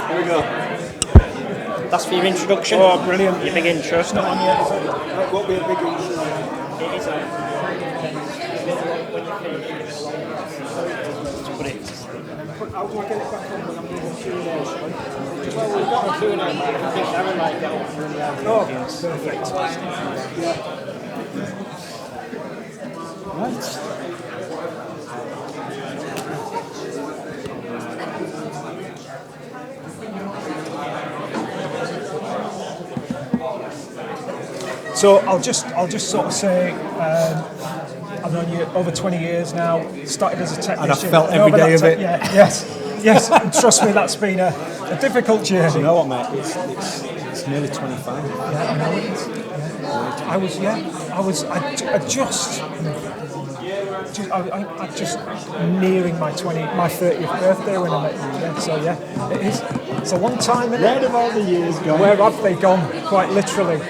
Here we go. That's for your introduction. Oh, brilliant. Your big intro. It's not on yet, is it? It won't be a big intro. It is How do I get it back on when I'm doing a Q&A? Well, we've got a Q&A, man. I think Aaron might get it from the audience. Perfect. Yeah. Right. So I'll just sort of say, I've known you over 20 years now. Started as a technician. And I've felt every day of it. Yeah, yes. And trust me, that's been a difficult journey. Do you know what, mate? It's nearly 25. Yeah, I know it is. Yeah. I just nearing my 30th birthday when I met you. Yeah. So yeah, it is. It's a long time. Where have all the years gone? Where have they gone? Quite literally.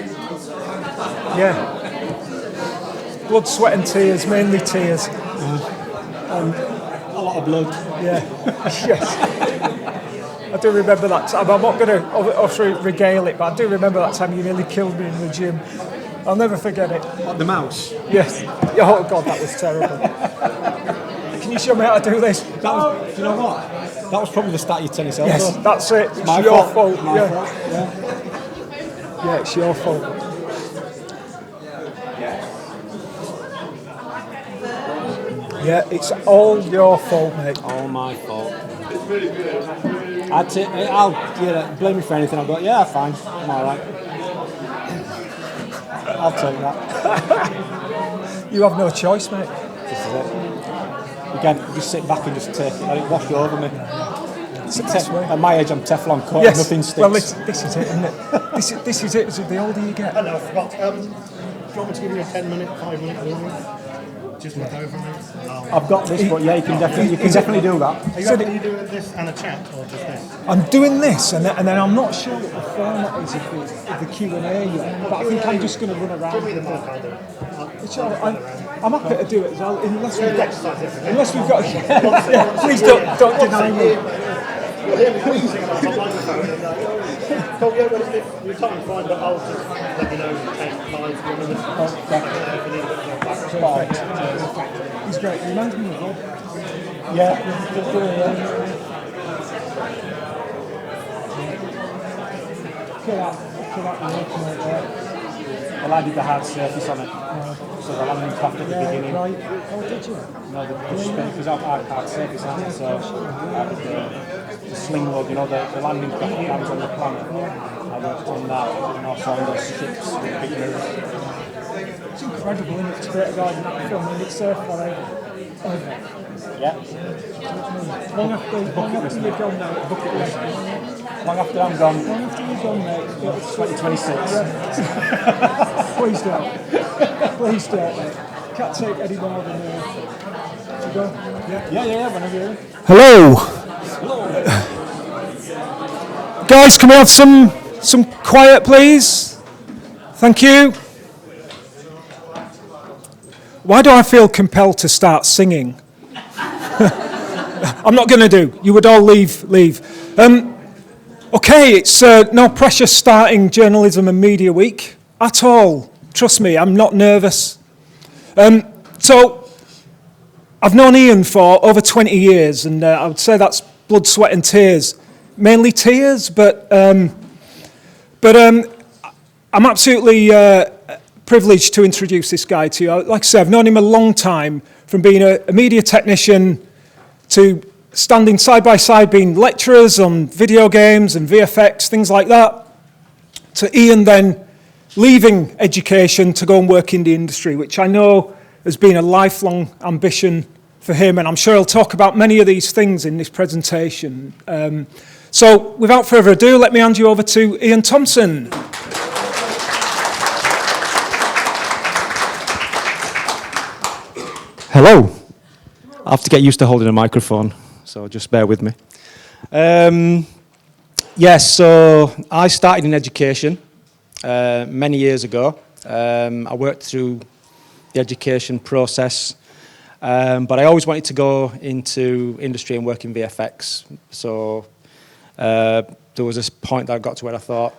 Yeah. Blood, sweat and tears, mainly tears. And a lot of blood. Yeah. Yes. I do remember that time. I'm not going to regale it, but I do remember that time you nearly killed me in the gym. I'll never forget it. What, the mouse? Yes. Oh God, that was terrible. Can you show me how to do this? Do you know what? That was probably the start of your tennis elbow. Yes, that's it. It's my your fault. fault. My Yeah. fault. Yeah. Yeah, it's your fault. Yeah, it's all your fault, mate. All my fault. I'll blame me for anything. I'll go, yeah, fine. I'm all right. I'll take that. You have no choice, mate. This is it. Again, just sit back and just take it. Let it wash over me. At my age, I'm Teflon coat. Yes. Nothing sticks. Well, this is it, isn't it? This is it. The older you get. I forgot. Do you want me to give you a 10-minute, 5-minute warning? Just look over me. I've got this, but yeah, you can definitely do that. Are you doing this and a chat, or just this? I'm doing this, and then I'm not sure what the format is of the Q&A yet, but I think I'm just going to run around. Give me the book, I'll do it. I'm happy to do it as well, unless we've got. Yeah, please don't deny me. You'll hear me wheezing on the microphone. Oh yeah, well, if your time's fine, but I'll just let you know 10, 5 minutes. Perfect. He's great. He reminds me of Rob. Yeah. Kill that emotion right there. Well, I did the hard surface on it, so the landing craft at the beginning. Right. Oh, did you? No, the spin, because I've had hard surface on it, so the sling load, the landing craft that lands on the planet. I worked on that, and also on those ships with big mirrors. It's incredible, isn't it? To create a guy in that film, and it's there forever. Yeah. Long after you're gone now, bucket list. Long after I'm gone. Long after you're gone, mate. 2026. Please don't. Please don't, mate. Can't take any more than to go. Yeah, whenever you're ready. Hello. Guys, can we have some quiet, please? Thank you. Why do I feel compelled to start singing? I'm not going to do. You would all leave. Okay, it's no pressure starting Journalism and Media Week at all. Trust me, I'm not nervous. So, I've known Ian for over 20 years, and I would say that's blood, sweat and tears. Mainly tears, but I'm absolutely privileged to introduce this guy to you. Like I said, I've known him a long time, from being a media technician to standing side by side being lecturers on video games and VFX, things like that, to Ian then leaving education to go and work in the industry, which I know has been a lifelong ambition for him, and I'm sure he'll talk about many of these things in this presentation. So without further ado, let me hand you over to Ian Thompson. Hello. I have to get used to holding a microphone, so just bear with me. So I started in education many years ago. I worked through the education process, But I always wanted to go into industry and work in VFX. So there was this point that I got to where I thought,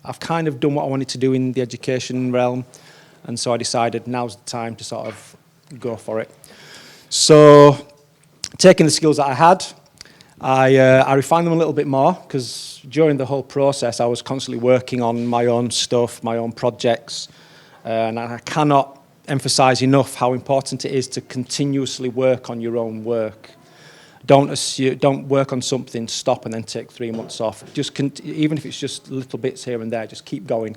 I've kind of done what I wanted to do in the education realm. And so I decided now's the time to sort of go for it. So taking the skills that I had, I refined them a little bit more, because during the whole process I was constantly working on my own stuff, my own projects, and I cannot emphasize enough how important it is to continuously work on your own work. Don't work on something, stop, and then take 3 months off. Just even if it's just little bits here and there, just keep going,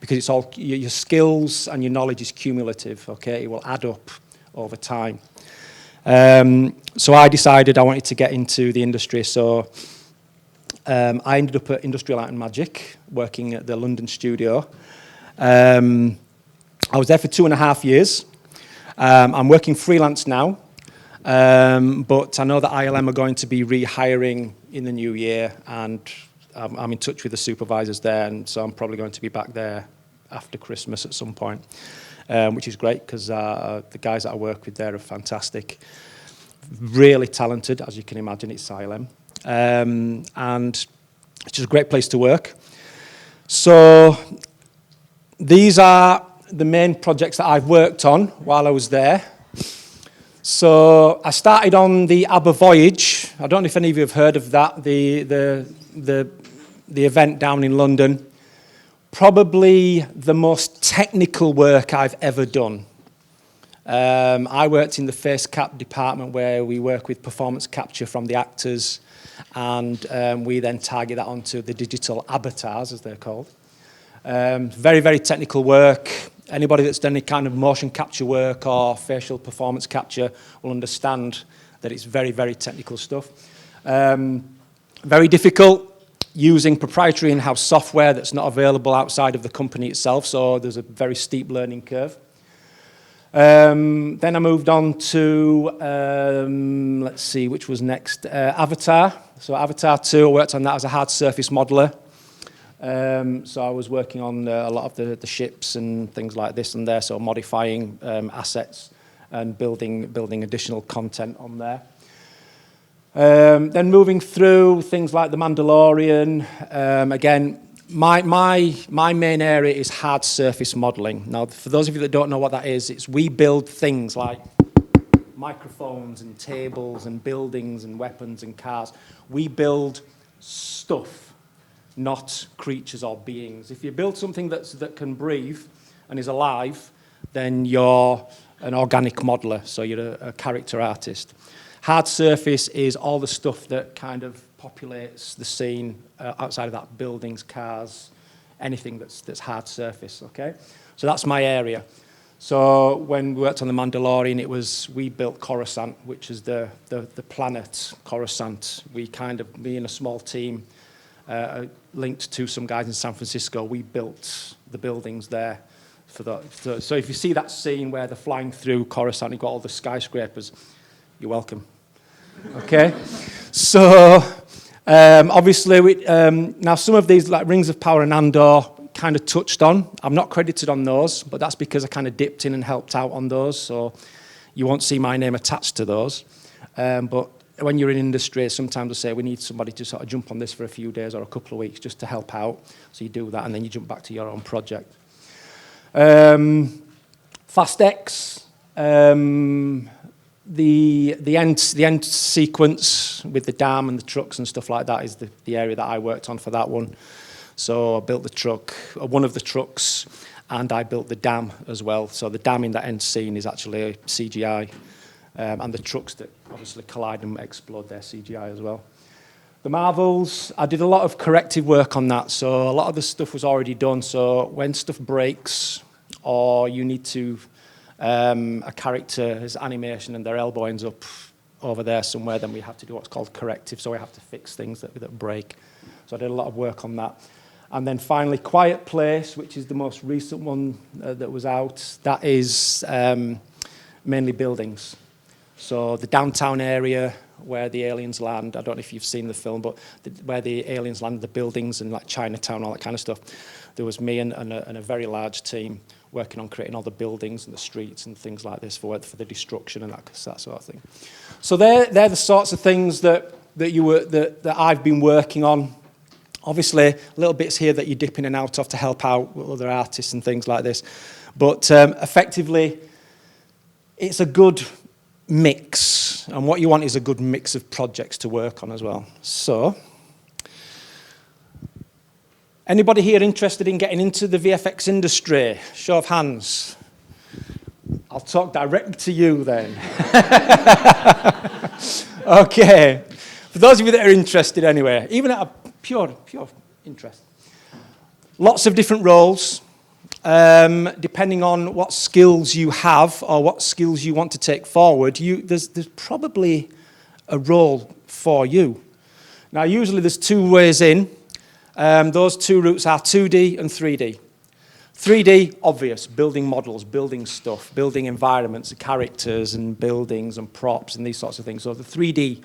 because it's all your skills and your knowledge is cumulative. Okay, it will add up over time. So I decided I wanted to get into the industry. So I ended up at Industrial Light and Magic, working at the London studio. I was there for 2.5 years. I'm working freelance now. But I know that ILM are going to be rehiring in the new year, and I'm in touch with the supervisors there, and so I'm probably going to be back there after Christmas at some point, which is great, because the guys that I work with there are fantastic, really talented, as you can imagine. It's ILM, and it's just a great place to work. So these are the main projects that I've worked on while I was there. So I started on the ABBA Voyage. I don't know if any of you have heard of that, the event down in London. Probably the most technical work I've ever done. I worked in the face cap department, where we work with performance capture from the actors, and we then target that onto the digital avatars, as they're called. Very, very technical work. Anybody that's done any kind of motion capture work or facial performance capture will understand that it's very, very technical stuff. Very difficult, using proprietary in-house software that's not available outside of the company itself, so there's a very steep learning curve. Then I moved on to, let's see, which was next? Avatar. So Avatar 2, I worked on that as a hard surface modeler. So I was working on a lot of the ships and things like this and there, so modifying assets and building additional content on there. Then moving through things like The Mandalorian. Again, my main area is hard surface modeling. Now, for those of you that don't know what that is, we build things like microphones and tables and buildings and weapons and cars. We build stuff, not creatures or beings. If you build something that can breathe and is alive, then you're an organic modeler, so you're a character artist. Hard surface is all the stuff that kind of populates the scene outside of that, buildings, cars, anything that's hard surface, okay? So that's my area. So when we worked on The Mandalorian, we built Coruscant, which is the planet Coruscant. Me and a small team, linked to some guys in San Francisco, we built the buildings there for that. So if you see that scene where they're flying through Coruscant, you've got all the skyscrapers, you're welcome. Okay? So obviously, now some of these, like Rings of Power and Andor, kind of touched on. I'm not credited on those, but that's because I kind of dipped in and helped out on those, so you won't see my name attached to those. But when you're in industry, sometimes they say we need somebody to sort of jump on this for a few days or a couple of weeks just to help out. So you do that, and then you jump back to your own project. FastX, the end sequence with the dam and the trucks and stuff like that is the area that I worked on for that one. So I built the truck, one of the trucks, and I built the dam as well. So the dam in that end scene is actually CGI. And the trucks that obviously collide and explode, they're CGI as well. The Marvels, I did a lot of corrective work on that, so a lot of the stuff was already done. So when stuff breaks, or you need to, a character's animation and their elbow ends up over there somewhere, then we have to do what's called corrective, so we have to fix things that break. So I did a lot of work on that. And then finally, Quiet Place, which is the most recent one that was out, that is mainly buildings. So the downtown area where the aliens land, I don't know if you've seen the film, but where the aliens land, the buildings and like Chinatown, all that kind of stuff. There was me and a very large team working on creating all the buildings and the streets and things like this for the destruction and that sort of thing. So they're the sorts of things that I've been working on. Obviously, little bits here that you dip in and out of to help out with other artists and things like this. But effectively, it's a good mix. And what you want is a good mix of projects to work on as well. So, anybody here interested in getting into the VFX industry? Show of hands. I'll talk directly to you then. Okay. For those of you that are interested anyway, even at a pure interest. Lots of different roles, depending on what skills you have or what skills you want to take forward, there's probably a role for you. Now, usually there's two ways in. Those two routes are 2D and 3D. 3D, obvious, building models, building stuff, building environments, characters and buildings and props and these sorts of things. So the 3D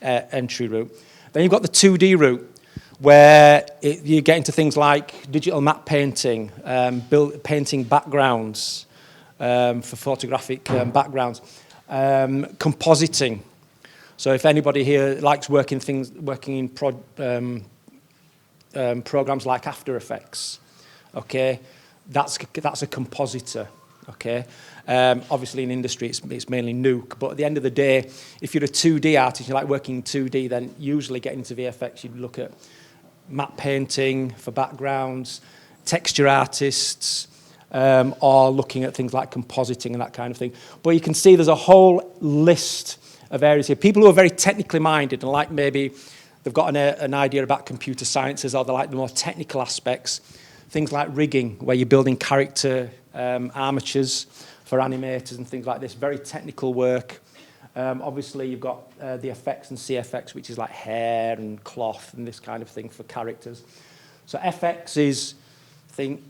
entry route. Then you've got the 2D route, where you get into things like digital map painting, painting backgrounds for photographic backgrounds, compositing. So if anybody here likes working in programs like After Effects, okay, that's a compositor, okay. Obviously in industry it's mainly nuke, but at the end of the day, if you're a 2D artist, you like working in 2D, then usually getting into VFX, you'd look at map painting for backgrounds, texture artists, or looking at things like compositing and that kind of thing. But you can see there's a whole list of areas here. People who are very technically minded and like maybe they've got an idea about computer sciences or they like the more technical aspects, things like rigging, where you're building character armatures for animators and things like this, very technical work. Obviously, you've got the effects and CFX, which is like hair and cloth and this kind of thing for characters. So FX is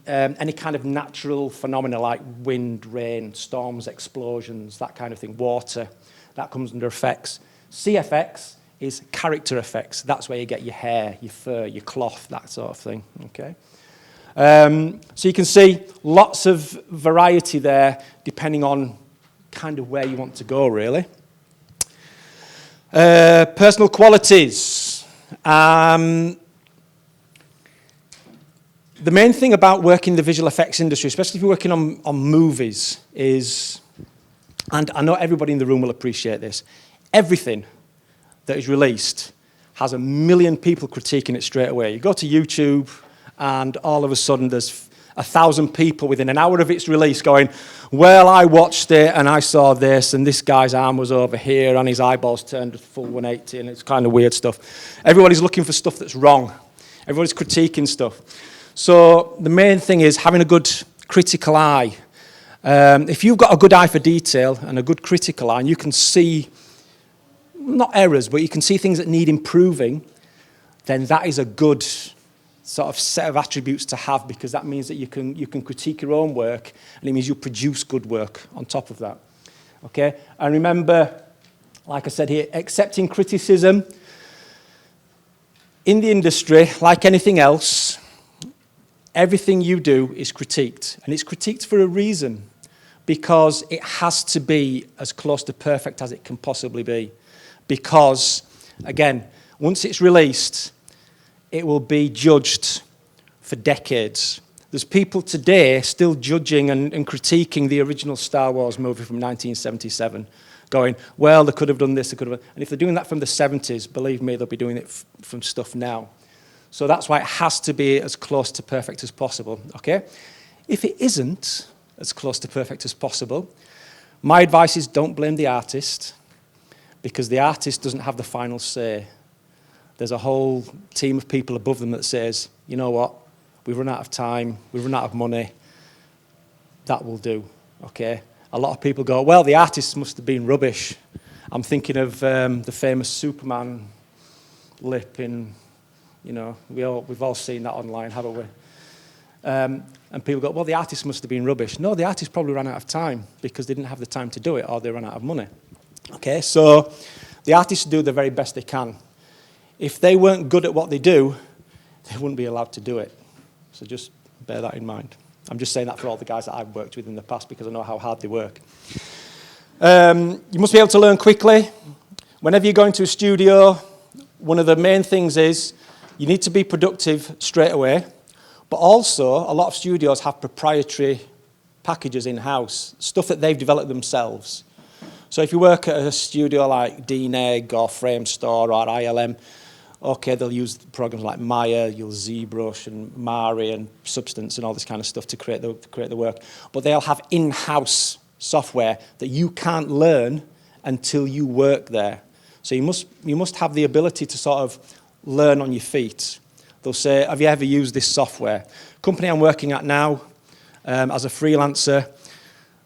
any kind of natural phenomena like wind, rain, storms, explosions, that kind of thing, water, that comes under effects. CFX is character effects. That's where you get your hair, your fur, your cloth, that sort of thing, okay? So you can see lots of variety there, depending on kind of where you want to go, really. Personal qualities. The main thing about working in the visual effects industry, especially if you're working on movies, is, and I know everybody in the room will appreciate this, everything that is released has 1 million people critiquing it straight away. You go to YouTube, and all of a sudden there's 1,000 people within an hour of its release going, well, I watched it and I saw this and this guy's arm was over here and his eyeballs turned full 180 and it's kind of weird stuff. Everybody's looking for stuff that's wrong. Everybody's critiquing stuff. So the main thing is having a good critical eye. If you've got a good eye for detail and a good critical eye, and you can see, not errors, but you can see things that need improving, then that is a good sort of set of attributes to have, because that means that you can critique your own work, and it means you produce good work on top of that. Okay? And remember, like I said here, accepting criticism. In the industry, like anything else, everything you do is critiqued, and it's critiqued for a reason, because it has to be as close to perfect as it can possibly be. Because, again, once it's released, it will be judged for decades. There's people today still judging and critiquing the original Star Wars movie from 1977, going, well, they could have done this, they could have. And if they're doing that from the 70s, believe me, they'll be doing it from stuff now. So that's why it has to be as close to perfect as possible, okay? If it isn't as close to perfect as possible, my advice is don't blame the artist, because the artist doesn't have the final say. There's a whole team of people above them that says, you know what, we've run out of time, we've run out of money, that will do, okay? A lot of people go, well, the artist must have been rubbish. I'm thinking of the famous Superman lip in, you know, we've all seen that online, haven't we? And people go, well, the artist must have been rubbish. No, the artist probably ran out of time because they didn't have the time to do it, or they ran out of money. Okay, so the artists do the very best they can. If they weren't good at what they do, they wouldn't be allowed to do it. So just bear that in mind. I'm just saying that for all the guys that I've worked with in the past because I know how hard they work. You must be able to learn quickly. Whenever you go into a studio, one of the main things is you need to be productive straight away, but also a lot of studios have proprietary packages in-house, stuff that they've developed themselves. So if you work at a studio like DNEG or Framestore or ILM, okay, they'll use programs like Maya, you'll ZBrush and Mari and Substance and all this kind of stuff to create the work. But they'll have in-house software that you can't learn until you work there. So you must have the ability to sort of learn on your feet. They'll say, have you ever used this software? Company I'm working at now, as a freelancer,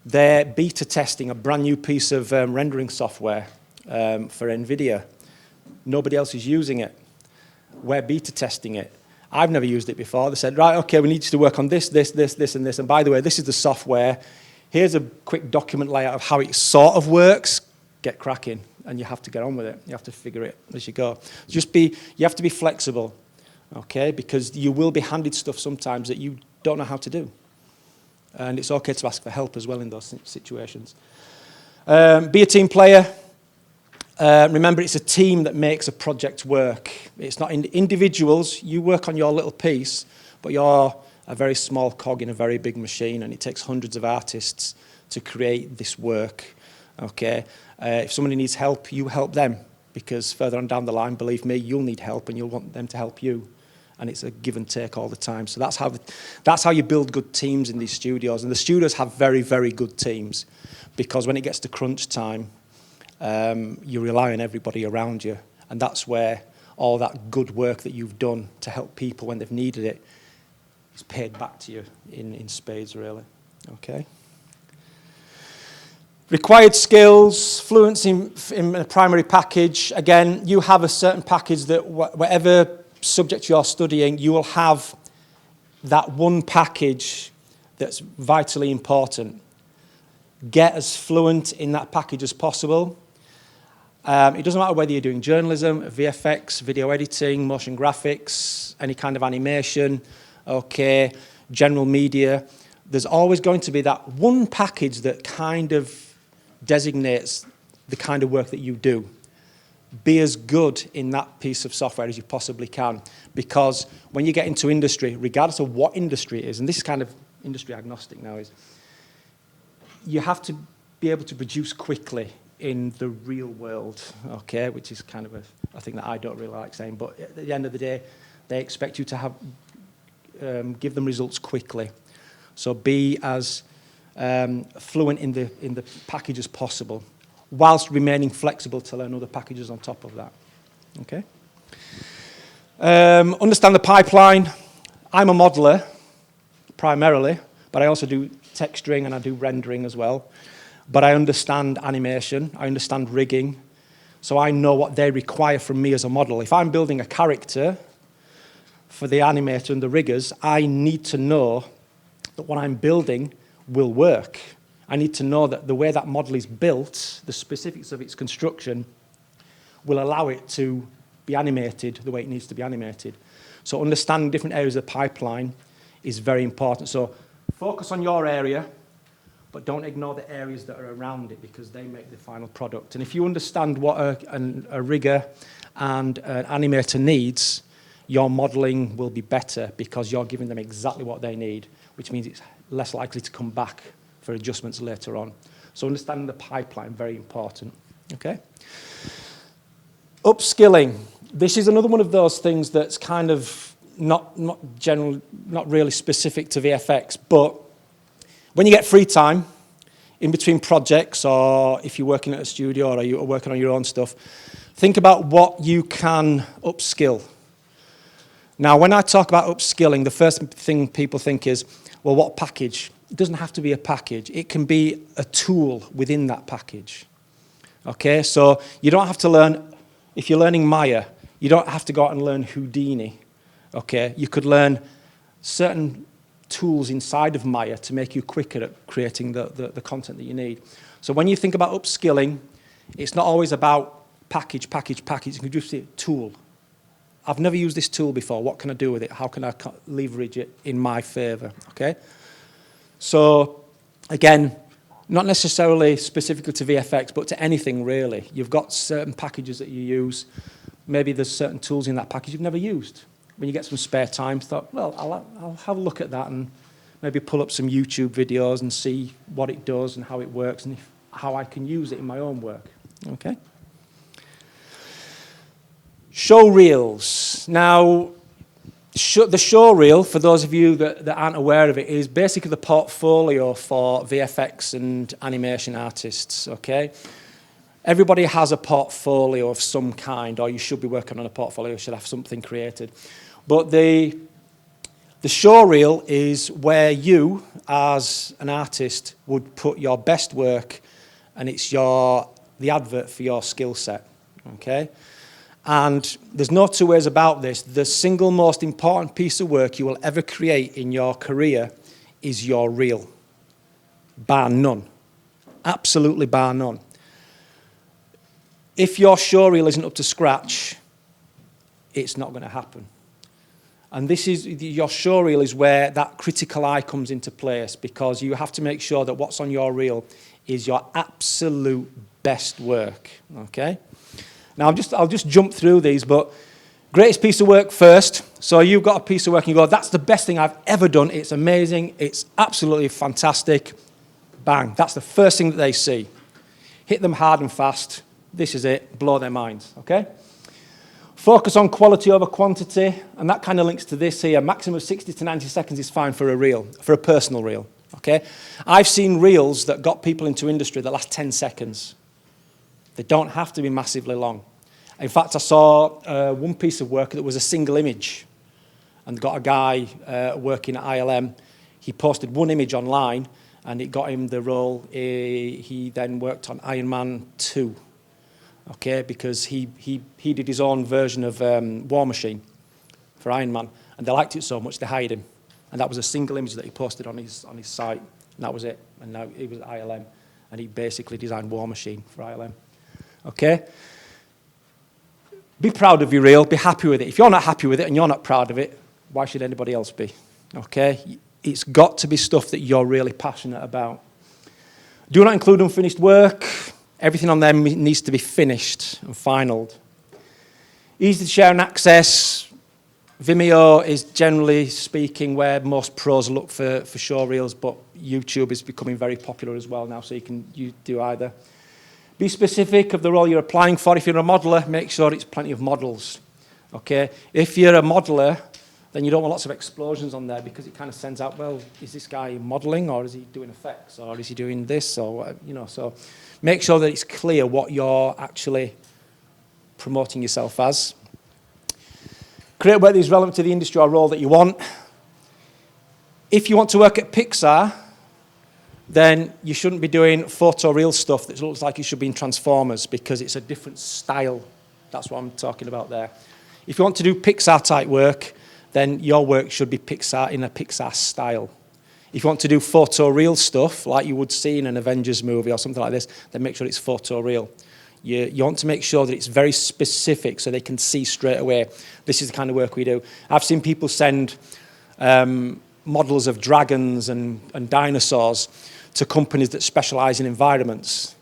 they're beta testing a brand new piece of rendering software for NVIDIA. Nobody else is using it. We're beta testing it. I've never used it before. They said, right, okay, we need you to work on this, this, this, this, and this. And by the way, this is the software. Here's a quick document layout of how it sort of works. Get cracking. And you have to get on with it. You have to figure it as you go. You have to be flexible, okay? Because you will be handed stuff sometimes that you don't know how to do. And it's okay to ask for help as well in those situations. Be a team player. Remember, it's a team that makes a project work. It's not individuals. You work on your little piece, but you're a very small cog in a very big machine, and it takes hundreds of artists to create this work, okay? If somebody needs help, you help them, because further on down the line, believe me, you'll need help and you'll want them to help you. And it's a give and take all the time. So that's how you build good teams in these studios. And the studios have very, very good teams, because when it gets to crunch time, you rely on everybody around you. And that's where all that good work that you've done to help people when they've needed it is paid back to you in spades, really. Okay? Required skills, fluency in a primary package. Again, you have a certain package that whatever subject you're studying, you will have that one package that's vitally important. Get as fluent in that package as possible. It doesn't matter whether you're doing journalism, VFX, video editing, motion graphics, any kind of animation, okay, general media. There's always going to be that one package that kind of designates the kind of work that you do. Be as good in that piece of software as you possibly can, because when you get into industry, regardless of what industry it is, and this is kind of industry agnostic now, is you have to be able to produce quickly in the real world, okay, which is kind of a thing that I don't really like saying, but at the end of the day, they expect you to have give them results quickly. So be as fluent in the package as possible, whilst remaining flexible to learn other packages on top of that. Okay. Understand the pipeline. I'm a modeler primarily, but I also do texturing and I do rendering as well. But I understand animation, I understand rigging, so I know what they require from me as a model. If I'm building a character for the animator and the riggers, I need to know that what I'm building will work. I need to know that the way that model is built, the specifics of its construction, will allow it to be animated the way it needs to be animated. So understanding different areas of the pipeline is very important. So focus on your area, but don't ignore the areas that are around it, because they make the final product. And if you understand what a rigger and an animator needs, your modeling will be better, because you're giving them exactly what they need, which means it's less likely to come back for adjustments later on. So understanding the pipeline, very important. Okay? Upskilling. This is another one of those things that's kind of not really specific to VFX, but when you get free time in between projects, or if you're working at a studio or you're working on your own stuff, think about what you can upskill. Now, when I talk about upskilling, the first thing people think is, well, what package? It doesn't have to be a package. It can be a tool within that package. Okay, so you don't have to learn, if you're learning Maya, you don't have to go out and learn Houdini. Okay, you could learn certain tools inside of Maya to make you quicker at creating the content that you need. So when you think about upskilling, it's not always about package. You can just say tool. I've never used this tool before. What can I do with it? How can I leverage it in my favor? Okay? So, again, not necessarily specifically to VFX, but to anything really. You've got certain packages that you use. Maybe there's certain tools in that package you've never used. When you get some spare time, thought, well, I'll have a look at that and maybe pull up some YouTube videos and see what it does and how it works and how I can use it in my own work. Okay. Show reels. Now, the show reel, for those of you that aren't aware of it, is basically the portfolio for VFX and animation artists, okay? Everybody has a portfolio of some kind, or you should be working on a portfolio, you should have something created. But the show reel is where you, as an artist, would put your best work, and it's the advert for your skill set, okay? And there's no two ways about this. The single most important piece of work you will ever create in your career is your reel. Bar none. Absolutely bar none. If your show reel isn't up to scratch, it's not going to happen. And your show reel is where that critical eye comes into place, because you have to make sure that what's on your reel is your absolute best work, okay? Now, I'll just jump through these, but greatest piece of work first. So you've got a piece of work and you go, that's the best thing I've ever done. It's amazing. It's absolutely fantastic. Bang. That's the first thing that they see. Hit them hard and fast. This is it. Blow their minds, okay? Focus on quality over quantity, and that kind of links to this here. Maximum of 60 to 90 seconds is fine for a reel, for a personal reel, okay? I've seen reels that got people into industry that last 10 seconds. They don't have to be massively long. In fact, I saw one piece of work that was a single image, and got a guy working at ILM. He posted one image online, and it got him the role. He then worked on Iron Man 2, okay, because he did his own version of War Machine for Iron Man, and they liked it so much they hired him. And that was a single image that he posted on his site, and that was it. And now he was at ILM, and he basically designed War Machine for ILM. Okay? Be proud of your reel. Be happy with it. If you're not happy with it and you're not proud of it, why should anybody else be? Okay? It's got to be stuff that you're really passionate about. Do not include unfinished work. Everything on there needs to be finished and finalled. Easy to share and access. Vimeo is, generally speaking, where most pros look for show reels, but YouTube is becoming very popular as well now, so you do either. Be specific of the role you're applying for. If you're a modeler, make sure it's plenty of models, okay? If you're a modeler, then you don't want lots of explosions on there, because it kind of sends out, well, is this guy modeling, or is he doing effects, or is he doing this, or, you know, so make sure that it's clear what you're actually promoting yourself as. Create work that is relevant to the industry or role that you want. If you want to work at Pixar, then you shouldn't be doing photo reel stuff that looks like it should be in Transformers, because it's a different style. That's what I'm talking about there. If you want to do Pixar type work, then your work should be Pixar in a Pixar style. If you want to do photo reel stuff like you would see in an Avengers movie or something like this, then make sure it's photo reel. You want to make sure that it's very specific so they can see straight away, this is the kind of work we do. I've seen people send models of dragons and dinosaurs to companies that specialize in environments.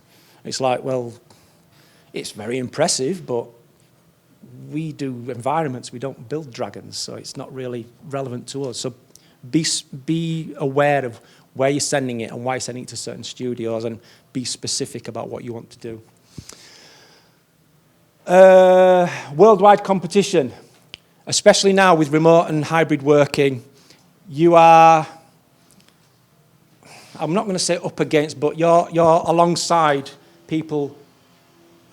It's like, well, it's very impressive, but we do environments, we don't build dragons, so it's not really relevant to us. So be aware of where you're sending it and why you're sending it to certain studios, and be specific about what you want to do. Worldwide competition, especially now with remote and hybrid working, you are, I'm not going to say up against, but you're alongside people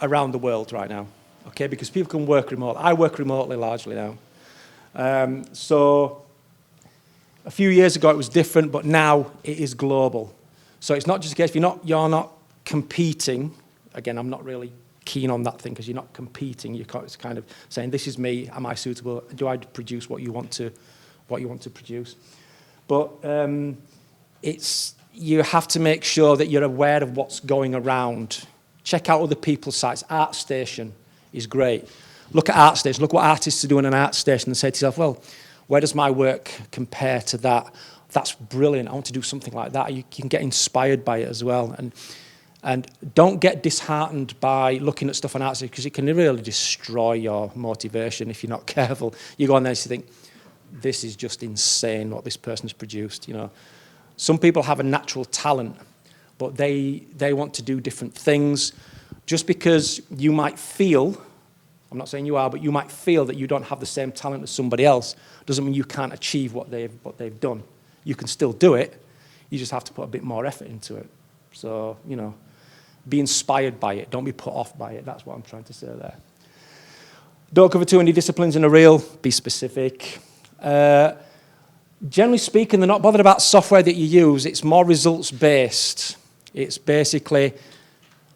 around the world right now, okay? Because people can work remotely. I work remotely largely now. So a few years ago it was different, but now it is global. So it's not just a case, you're not competing. Again, I'm not really keen on that thing, because you're not competing. You're kind of saying, this is me, am I suitable? Do I produce what you want to produce? But you have to make sure that you're aware of what's going around. Check out other people's sites. ArtStation is great. Look at ArtStation. Look what artists are doing on ArtStation, and say to yourself, well, where does my work compare to that? that's brilliant. I want to do something like that. You can get inspired by it as well. And don't get disheartened by looking at stuff on Artsy, because it can really destroy your motivation if you're not careful. You go on there and you think, this is just insane what this person's produced. You know, some people have a natural talent, but they want to do different things. Just because you might feel, I'm not saying you are, but you might feel that you don't have the same talent as somebody else, doesn't mean you can't achieve what they've done. You can still do it. You just have to put a bit more effort into it. So, you know, be inspired by it. Don't be put off by it. That's what I'm trying to say there. Don't cover too many disciplines in a reel. Be specific. Generally speaking, they're not bothered about software that you use. It's more results-based. It's basically,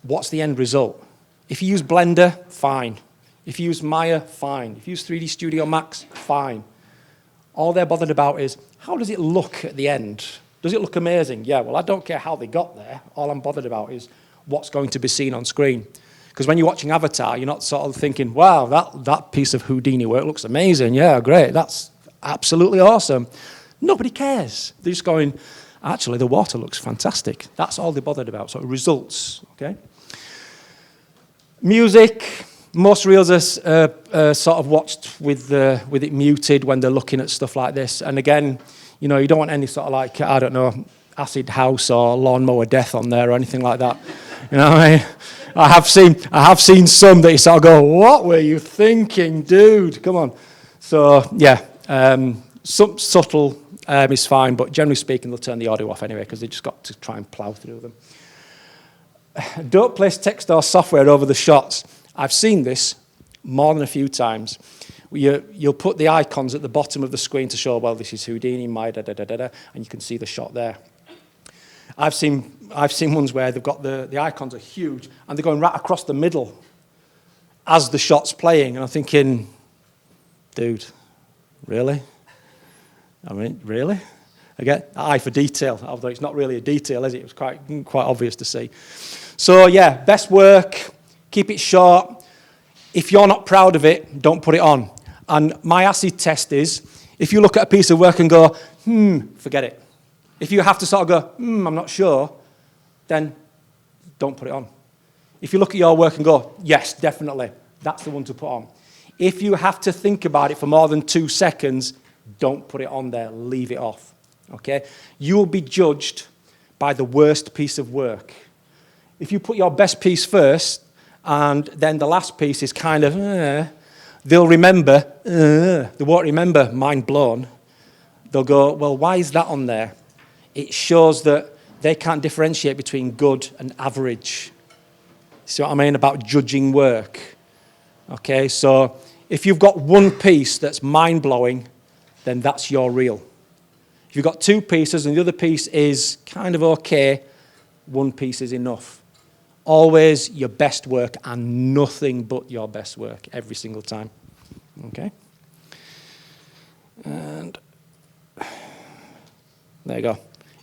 what's the end result? If you use Blender, fine. If you use Maya, fine. If you use 3D Studio Max, fine. All they're bothered about is, how does it look at the end? Does it look amazing? Yeah, well, I don't care how they got there. All I'm bothered about is what's going to be seen on screen. Because when you're watching Avatar, you're not sort of thinking, wow, that piece of Houdini work looks amazing. Yeah, great. That's absolutely awesome. Nobody cares. They're just going, actually, the water looks fantastic. That's all they're bothered about. So results, okay? Music. Most reels are sort of watched with it muted when they're looking at stuff like this. And again, you know, you don't want any sort of like, I don't know, Acid House or Lawnmower Death on there or anything like that. You know what I mean? I have seen some that you sort of go, what were you thinking, dude? Come on. So, yeah, some subtle is fine, but generally speaking, they'll turn the audio off anyway because they just got to try and plow through them. Don't place text or software over the shots. I've seen this more than a few times. You'll put the icons at the bottom of the screen to show, well, this is Houdini, my and you can see the shot there. I've seen ones where they've got the icons are huge and they're going right across the middle as the shot's playing, and I'm thinking, dude, really? I mean, really? Again, eye for detail, although it's not really a detail, is it? It was quite obvious to see. So yeah, best work. Keep it short. If you're not proud of it, don't put it on. And my acid test is, if you look at a piece of work and go, forget it. If you have to sort of go, I'm not sure, then don't put it on. If you look at your work and go, yes, definitely, that's the one to put on. If you have to think about it for more than 2 seconds, don't put it on there. Leave it off. Okay? You will be judged by the worst piece of work. If you put your best piece first, and then the last piece is kind of, they'll remember, they won't remember mind blown. They'll go, well, why is that on there? It shows that they can't differentiate between good and average. See what I mean about judging work? Okay, so if you've got one piece that's mind-blowing, then that's your reel. If you've got 2 pieces and the other piece is kind of okay, 1 piece is enough. Always your best work and nothing but your best work every single time. Okay? And there you go.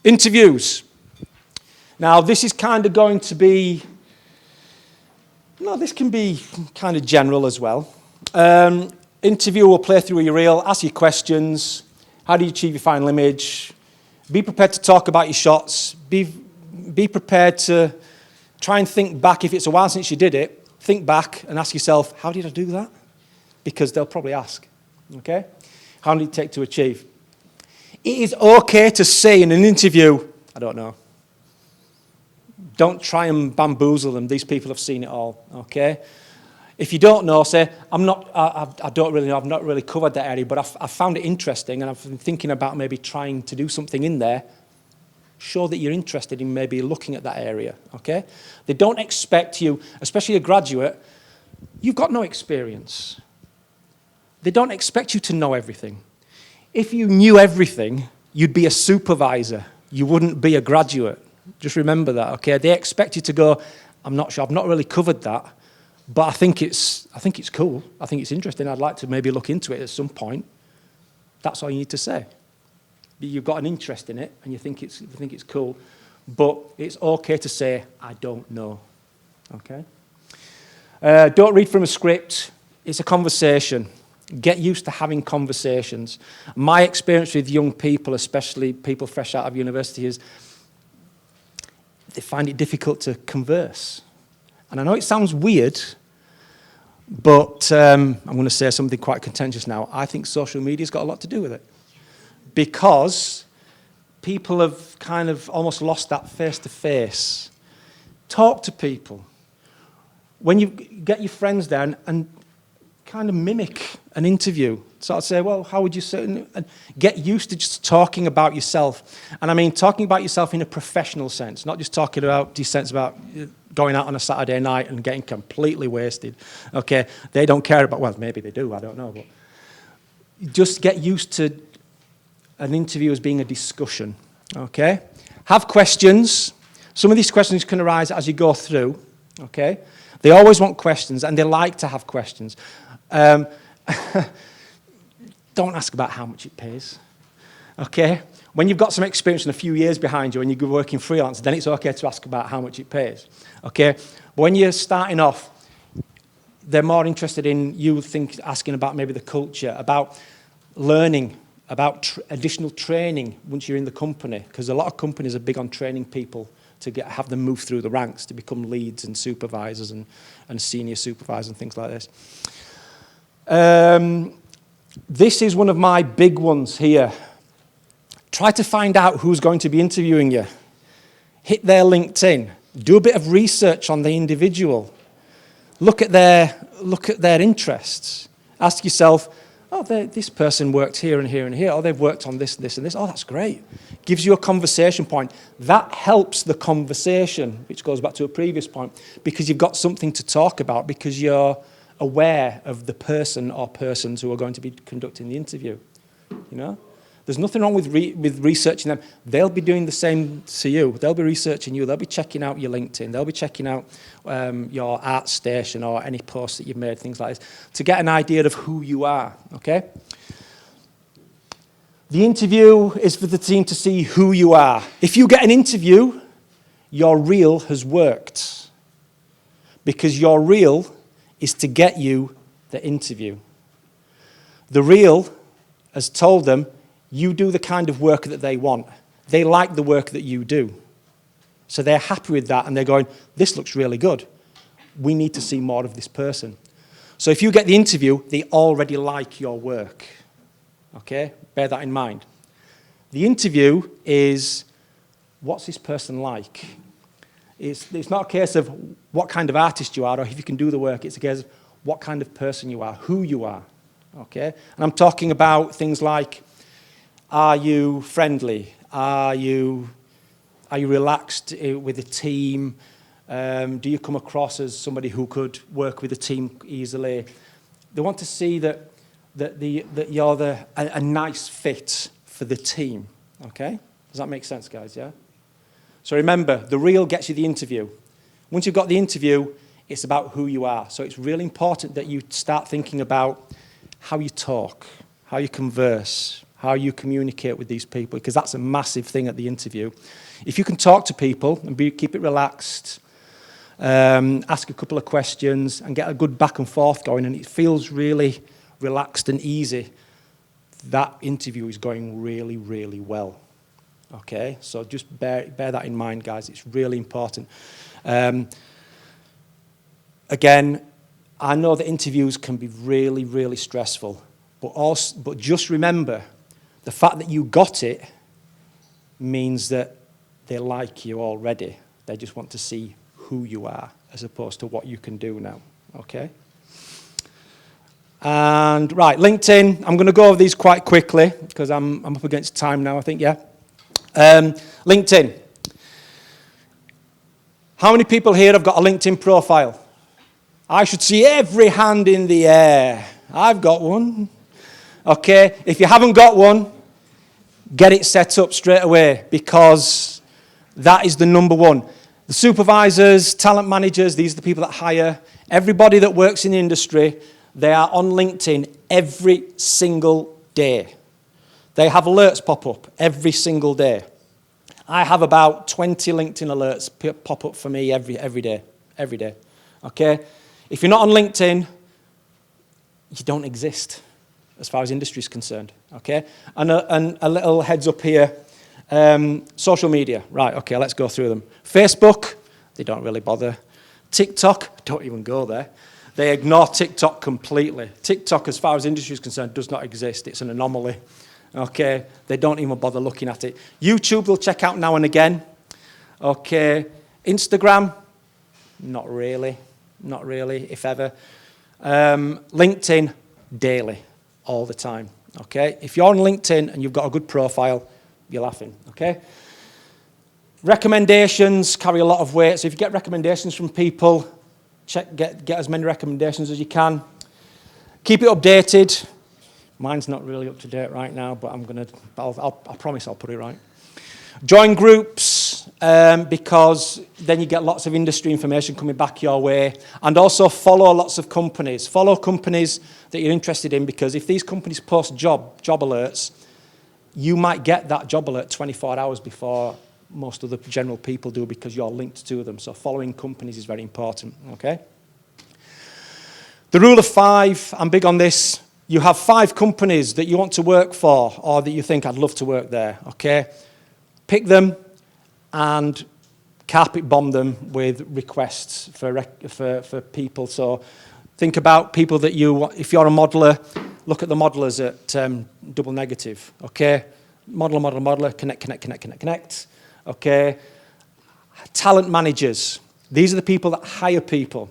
Interviews. Now, this is kind of going to be, this can be kind of general as well. Interview will play through your reel, ask you questions. How do you achieve your final image? Be prepared to talk about your shots. Be prepared to try and think back. If it's a while since you did it, think back and ask yourself, how did I do that? Because they'll probably ask, okay? How long did it take to achieve? It is okay to say in an interview, I don't know. Don't try and bamboozle them. These people have seen it all, okay? If you don't know, say, I don't really know, I've not really covered that area, but I found it interesting and I've been thinking about maybe trying to do something in there. Show that you're interested in maybe looking at that area, okay? They don't expect you, especially a graduate, you've got no experience. They don't expect you to know everything. If you knew everything, you'd be a supervisor. You wouldn't be a graduate. Just remember that, okay? They expect you to go, I'm not sure, I've not really covered that, but I think it's cool. I think it's interesting. I'd like to maybe look into it at some point. That's all you need to say. You've got an interest in it and you think it's cool, but it's okay to say, I don't know, okay? Don't read from a script. It's a conversation, Get used to having conversations. My experience with young people, especially people fresh out of university, is they find it difficult to converse. And I know it sounds weird, but I'm going to say something quite contentious now. I think social media's got a lot to do with it. Because people have kind of almost lost that face-to-face. Talk to people. When you get your friends down and kind of mimic an interview, sort of say, well, how would you say, and get used to just talking about yourself. And I mean talking about yourself in a professional sense, not just talking about sense about going out on a Saturday night and getting completely wasted. Okay, they don't care about, well, maybe they do, I don't know, but just get used to an interview as being a discussion, okay? Have questions. Some of these questions can arise as you go through, okay? They always want questions, and they like to have questions. Don't ask about how much it pays, okay? When you've got some experience and a few years behind you and you're working freelance, then it's okay to ask about how much it pays, okay? But when you're starting off, they're more interested in you asking about maybe the culture, about learning, about additional training once you're in the company, because a lot of companies are big on training people to have them move through the ranks to become leads and supervisors and senior supervisors and things like this. This is one of my big ones here. Try to find out who's going to be interviewing you. Hit their LinkedIn. Do a bit of research on the individual. Look at their interests. Ask yourself, oh, this person worked here and here and here. Oh, they've worked on this, this, and this. Oh, that's great. Gives you a conversation point. That helps the conversation, which goes back to a previous point, because you've got something to talk about, because you're aware of the person or persons who are going to be conducting the interview. You know? There's nothing wrong with researching them. They'll be doing the same to you. They'll be researching you. They'll be checking out your LinkedIn. They'll be checking out your art station or any posts that you've made, things like this, to get an idea of who you are, okay? The interview is for the team to see who you are. If you get an interview, your reel has worked, because your reel is to get you the interview. The reel has told them, you do the kind of work that they want. They like the work that you do. So they're happy with that, and they're going, this looks really good. We need to see more of this person. So if you get the interview, they already like your work. Okay? Bear that in mind. The interview is, what's this person like? It's not a case of what kind of artist you are or if you can do the work. It's a case of what kind of person you are, who you are. Okay? And I'm talking about things like, are you friendly? Are you relaxed with the team? Do you come across as somebody who could work with the team easily? They want to see that you're a nice fit for the team. Okay? Does that make sense, guys? Yeah? So remember, the reel gets you the interview. Once you've got the interview, it's about who you are. So it's really important that you start thinking about how you talk, how you converse, how you communicate with these people, because that's a massive thing at the interview. If you can talk to people and keep it relaxed, ask a couple of questions and get a good back and forth going, and it feels really relaxed and easy, that interview is going really, really well. Okay? So just bear that in mind, guys. It's really important. Again, I know that interviews can be really, really stressful, but just remember, the fact that you got it means that they like you already. They just want to see who you are as opposed to what you can do now, okay? And right, LinkedIn, I'm going to go over these quite quickly because I'm up against time now, I think, yeah? LinkedIn. How many people here have got a LinkedIn profile? I should see every hand in the air. I've got one. Okay, if you haven't got one, get it set up straight away, because that is the number one. The supervisors, talent managers, these are the people that hire. Everybody that works in the industry, they are on LinkedIn every single day. They have alerts pop up every single day. I have about 20 LinkedIn alerts pop up for me every day. Okay? If you're not on LinkedIn, you don't exist. as far as industry is concerned, okay? And a little heads up here, social media, right, okay, let's go through them. Facebook, they don't really bother. TikTok, don't even go there. They ignore TikTok completely. TikTok, as far as industry is concerned, does not exist. It's an anomaly, okay? They don't even bother looking at it. YouTube, they'll check out now and again, okay? Instagram, not really, if ever. LinkedIn, daily, all the time, okay? If you're on LinkedIn and you've got a good profile, you're laughing, okay? Recommendations carry a lot of weight, so if you get recommendations from people, get as many recommendations as you can. Keep it updated. Mine's not really up to date right now, but I promise I'll put it right. Join groups, because then you get lots of industry information coming back your way. And also follow lots of companies. Follow companies that you're interested in, because if these companies post job alerts, you might get that job alert 24 hours before most of the general people do, because you're linked to them. So following companies is very important, okay? The rule of 5, I'm big on this. You have 5 companies that you want to work for, or that you think I'd love to work there, okay? Pick them and carpet bomb them with requests for people. So think about people that if you're a modeler, look at the modelers at Double Negative, okay? Modeler, connect. Okay, talent managers. These are the people that hire people.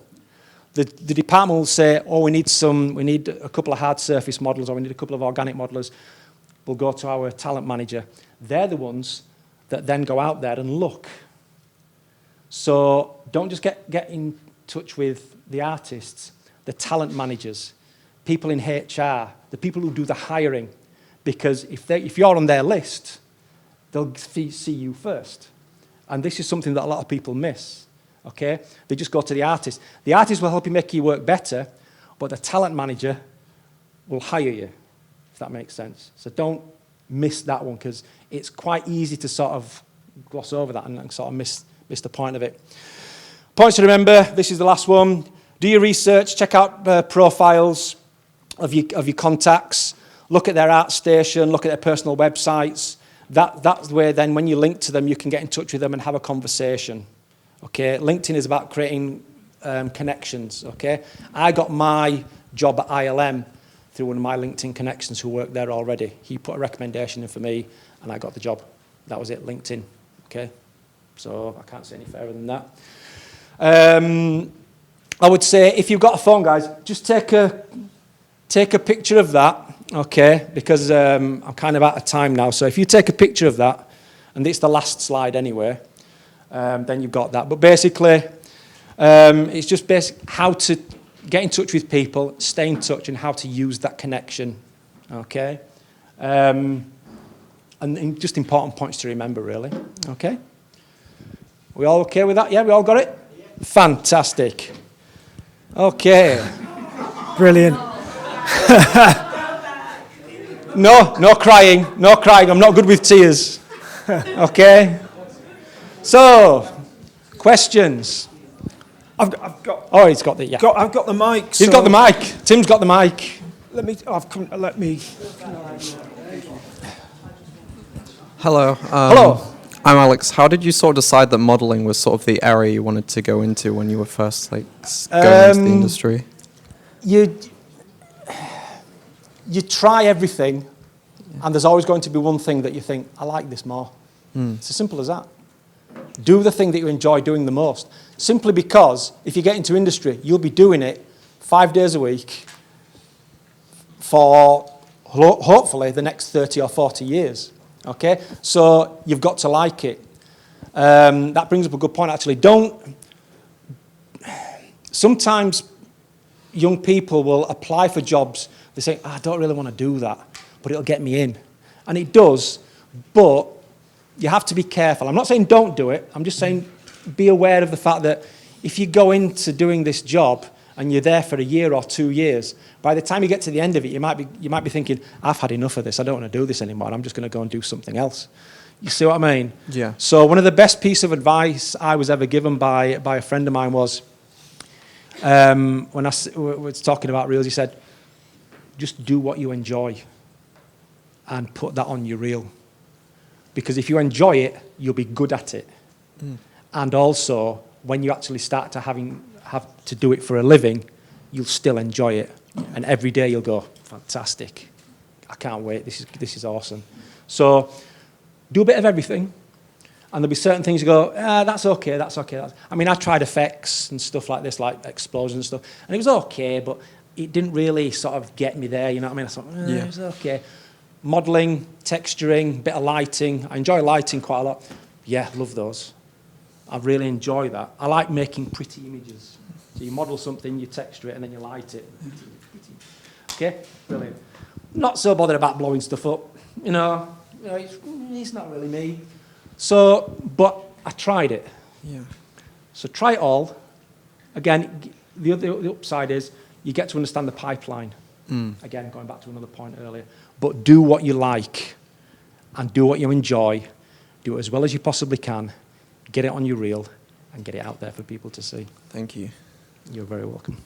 The department will say, oh, we need a couple of hard surface models, or we need a couple of organic modelers. We'll go to our talent manager. They're the ones that then go out there and look. So don't just get in touch with the artists, the talent managers, people in HR, the people who do the hiring, because if you're on their list, they'll see you first. And this is something that a lot of people miss, okay? They just go to the artist. The artist will help you make your work better, but the talent manager will hire you, if that makes sense. So don't miss that one, because it's quite easy to sort of gloss over that and sort of miss the point of it. Points to remember, this is the last one. Do your research, check out profiles of your contacts, look at their art station, look at their personal websites. That's where then when you link to them, you can get in touch with them and have a conversation, okay? LinkedIn is about creating connections, okay? I got my job at ILM through one of my LinkedIn connections who worked there already. He put a recommendation in for me, and I got the job. That was it, LinkedIn, okay? So I can't say any fairer than that. I would say if you've got a phone, guys, just take a picture of that. Okay, because I'm kind of out of time now. So if you take a picture of that, and it's the last slide anyway, then you've got that. But basically, it's just how to get in touch with people, stay in touch, and how to use that connection. Okay? And just important points to remember, really. Okay? We all okay with that? Yeah, we all got it? Yeah. Fantastic. Okay. Brilliant. No crying. I'm not good with tears. Okay? So, questions? I've got. Oh, he's got the, yeah. I've got the mic. He's got the mic. Tim's got the mic. Let me. Hello. Hello. I'm Alex. How did you sort of decide that modelling was sort of the area you wanted to go into when you were first going into the industry? You try everything, and there's always going to be one thing that you think, I like this more. It's as simple as that. Do the thing that you enjoy doing the most. Simply because if you get into industry, you'll be doing it 5 days a week for hopefully the next 30 or 40 years. Okay? So you've got to like it. That brings up a good point, actually. Sometimes young people will apply for jobs. They say, I don't really want to do that, but it'll get me in. And it does, but you have to be careful. I'm not saying don't do it. I'm just saying be aware of the fact that if you go into doing this job and you're there for a year or 2 years, by the time you get to the end of it, you might be thinking, I've had enough of this. I don't want to do this anymore. I'm just going to go and do something else. You see what I mean? Yeah. So one of the best pieces of advice I was ever given by a friend of mine was, when I was talking about reels, he said, just do what you enjoy and put that on your reel. Because if you enjoy it, you'll be good at it. And also, when you actually start to have to do it for a living, you'll still enjoy it. And every day you'll go, fantastic. I can't wait. This is awesome. So do a bit of everything. And there'll be certain things you go, that's okay, that's okay. I mean, I tried effects and stuff like this, like explosions and stuff, and it was okay, but it didn't really sort of get me there, you know what I mean? I thought, it was okay. Modelling, texturing, bit of lighting. I enjoy lighting quite a lot. Yeah, love those. I really enjoy that. I like making pretty images. So you model something, you texture it, and then you light it. Okay, brilliant. Not so bothered about blowing stuff up. You know it's not really me. So, but I tried it. Yeah. So try it all. Again, the upside is you get to understand the pipeline. Again, going back to another point earlier. But do what you like and do what you enjoy. Do it as well as you possibly can. Get it on your reel and get it out there for people to see. Thank you. You're very welcome.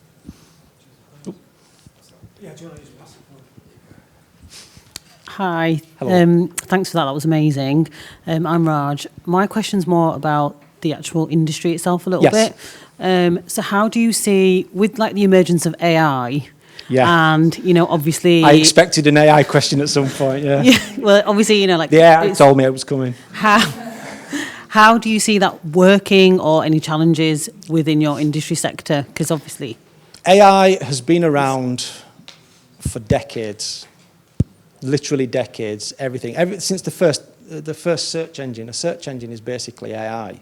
Yeah, do you want to just pass it forward? Hi. Hello. Thanks for that. That was amazing. I'm Raj. My question's more about the actual industry itself a little Yes. bit. So how do you see, with like the emergence of AI, Yeah. and, obviously... I expected an AI question at some point, yeah. Yeah, well, obviously, like... The AI it's- told me it was coming. How do you see that working, or any challenges within your industry sector? Because obviously... AI has been around for decades, literally decades, everything. Since the first search engine. A search engine is basically AI.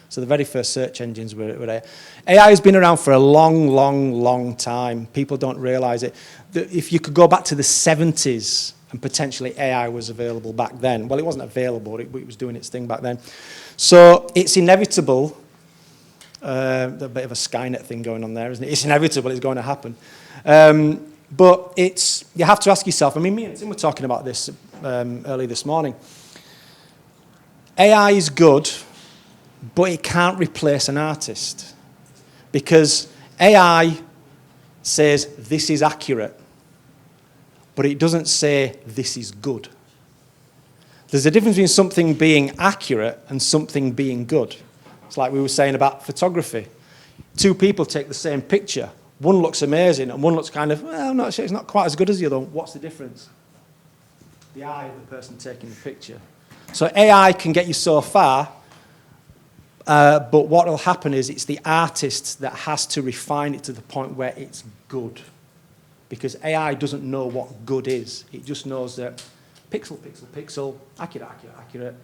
So the very first search engines were AI. AI has been around for a long, long, long time. People don't realize it. If you could go back to the 70s, and potentially AI was available back then. Well, it wasn't available, it was doing its thing back then. So it's inevitable. A bit of a Skynet thing going on there, isn't it? It's inevitable, it's going to happen. But you have to ask yourself, I mean, me and Tim were talking about this early this morning. AI is good, but it can't replace an artist. Because AI says this is accurate, but it doesn't say this is good. There's a difference between something being accurate and something being good. It's like we were saying about photography. Two people take the same picture. One looks amazing and one looks kind of, well, I'm not sure, it's not quite as good as the other one. What's the difference? The eye of the person taking the picture. So AI can get you so far, but what will happen is it's the artist that has to refine it to the point where it's good. Because AI doesn't know what good is. It just knows that pixel, pixel, pixel, accurate, accurate, accurate,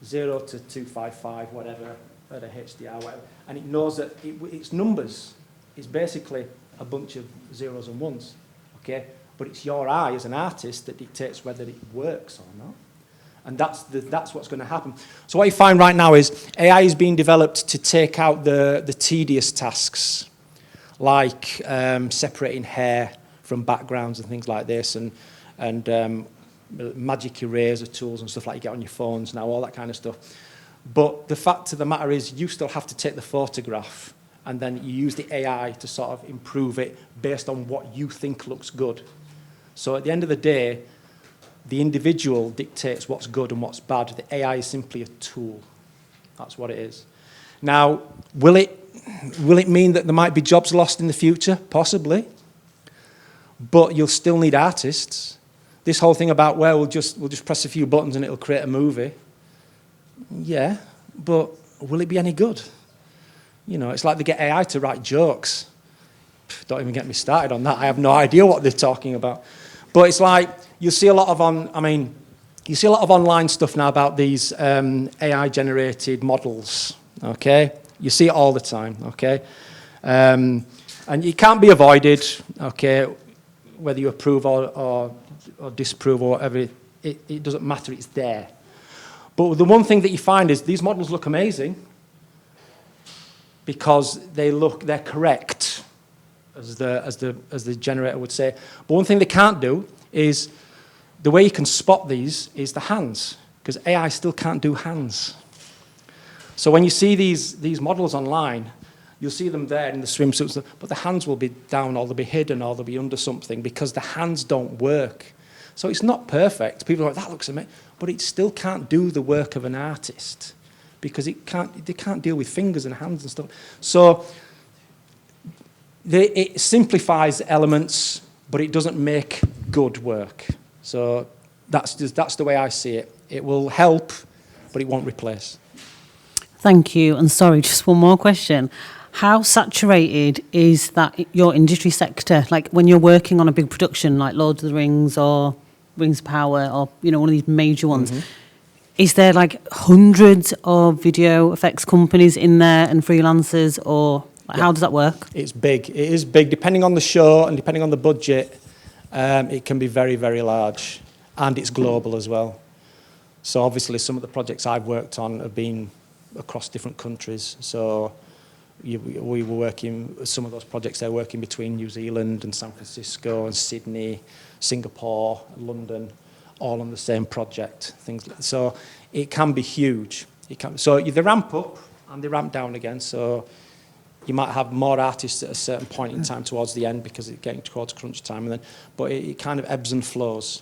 0 to 255, whatever, at a HDR, whatever. And it knows that it's numbers. It's basically a bunch of zeros and ones, okay? But it's your eye as an artist that dictates whether it works or not. And that's what's going to happen. So what you find right now is AI is being developed to take out the tedious tasks, like separating hair from backgrounds and things like this, and magic eraser tools and stuff like you get on your phones now, all that kind of stuff. But the fact of the matter is you still have to take the photograph and then you use the AI to sort of improve it based on what you think looks good. So at the end of the day, the individual dictates what's good and what's bad. The AI is simply a tool. That's what it is. Now, will it mean that there might be jobs lost in the future? Possibly. But you'll still need artists. This whole thing about, well, we'll just press a few buttons and it'll create a movie. Yeah, but will it be any good? You know, it's like they get AI to write jokes. Don't even get me started on that. I have no idea what they're talking about. But it's like, you see a lot of online stuff now about these AI-generated models, okay? You see it all the time, okay? And it can't be avoided, okay? Whether you approve or disapprove or whatever, it doesn't matter, it's there. But the one thing that you find is these models look amazing because they're correct, as the generator would say. But one thing they can't do is, the way you can spot these is the hands, because AI still can't do hands. So when you see these models online, You'll see them there in the swimsuits, but the hands will be down, or they'll be hidden, or they'll be under something, because the hands don't work. So it's not perfect. People are like, that looks amazing, but it still can't do the work of an artist, because they can't deal with fingers and hands and stuff. So it simplifies elements, but it doesn't make good work. So that's the way I see it. It will help, but it won't replace. Thank you. And sorry, just one more question. How saturated is that your industry sector? Like when you're working on a big production like Lord of the Rings or Rings of Power or, you know, one of these major ones, is there like hundreds of video effects companies in there and freelancers, or like, how does that work? It's big. It is big. Depending on the show and depending on the budget, it can be very, very large. And it's global as well. So obviously some of the projects I've worked on have been across different countries. So we were working, some of those projects they're working between New Zealand and San Francisco and Sydney, Singapore, London, all on the same project. So it can be huge. So they ramp up and they ramp down again. So you might have more artists at a certain point in time towards the end because it's getting towards crunch time, but it kind of ebbs and flows.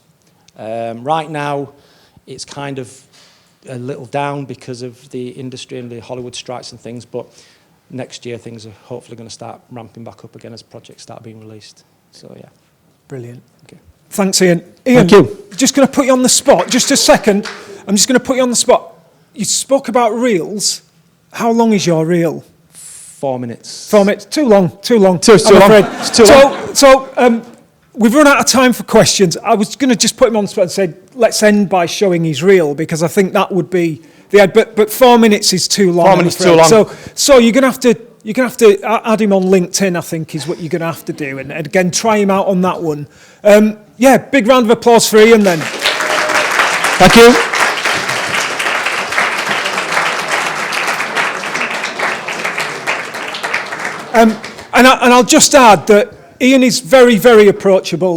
Right now, it's kind of a little down because of the industry and the Hollywood strikes and things, but next year things are hopefully going to start ramping back up again as projects start being released. So, yeah. Brilliant. Okay. Thanks, Ian. Ian, Thank you. Just going to put you on the spot. Just a second. I'm just going to put you on the spot. You spoke about reels. How long is your reel? 4 minutes. 4 minutes. Too long. Too long. I'm afraid. It's too long. So, we've run out of time for questions. I was going to just put him on the spot and say, let's end by showing his reel, because I think that would be the end. But 4 minutes is too long. 4 minutes too long. So you're going to have to add him on LinkedIn, I think, is what you're going to have to do. And again, try him out on that one. Yeah, big round of applause for Ian then. Thank you. And I'll just add that Ian is very, very approachable.